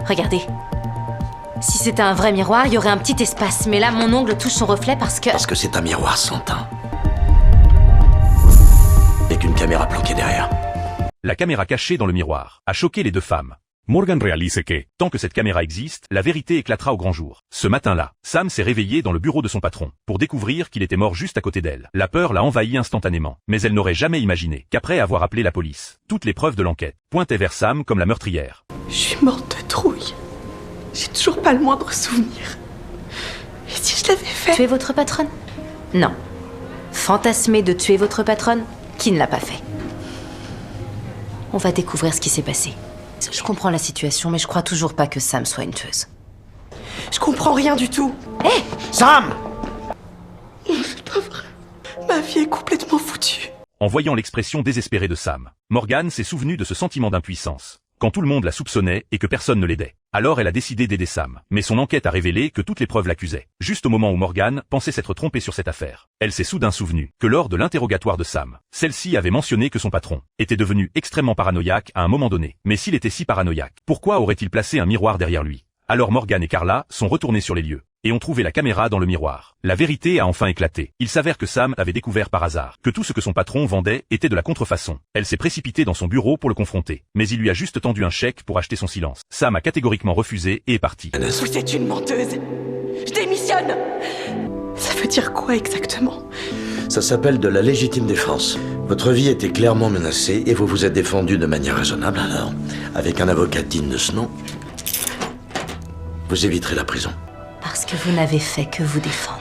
Regardez. Si c'était un vrai miroir, il y aurait un petit espace. Mais là, mon ongle touche son reflet parce que... Parce que c'est un miroir sans teint. Avec une caméra planquée derrière. La caméra cachée dans le miroir a choqué les deux femmes. Morgan réalise que, tant que cette caméra existe, la vérité éclatera au grand jour. Ce matin-là, Sam s'est réveillée dans le bureau de son patron, pour découvrir qu'il était mort juste à côté d'elle. La peur l'a envahie instantanément, mais elle n'aurait jamais imaginé qu'après avoir appelé la police, toutes les preuves de l'enquête pointaient vers Sam comme la meurtrière. Je suis morte de trouille. J'ai toujours pas le moindre souvenir. Et si je l'avais fait? Tuer votre patronne? Non. Fantasmer de tuer votre patronne? Qui ne l'a pas fait? On va découvrir ce qui s'est passé. Je comprends la situation, mais je crois toujours pas que Sam soit une tueuse. Je comprends rien du tout. Hé! Sam! C'est pas vrai. Ma vie est complètement foutue. En voyant l'expression désespérée de Sam, Morgan s'est souvenue de ce sentiment d'impuissance, quand tout le monde la soupçonnait et que personne ne l'aidait. Alors elle a décidé d'aider Sam, mais son enquête a révélé que toutes les preuves l'accusaient. Juste au moment où Morgan pensait s'être trompée sur cette affaire, elle s'est soudain souvenue que lors de l'interrogatoire de Sam, celle-ci avait mentionné que son patron était devenu extrêmement paranoïaque à un moment donné. Mais s'il était si paranoïaque, pourquoi aurait-il placé un miroir derrière lui? Alors Morgan et Carla sont retournés sur les lieux et ont trouvé la caméra dans le miroir. La vérité a enfin éclaté. Il s'avère que Sam avait découvert par hasard que tout ce que son patron vendait était de la contrefaçon. Elle s'est précipitée dans son bureau pour le confronter, mais il lui a juste tendu un chèque pour acheter son silence. Sam a catégoriquement refusé et est parti. Vous êtes une menteuse. Je démissionne. Ça veut dire quoi exactement? Ça s'appelle de la légitime défense. Votre vie était clairement menacée et vous vous êtes défendu de manière raisonnable, alors, avec un avocat digne de ce nom, vous éviterez la prison. Parce que vous n'avez fait que vous défendre.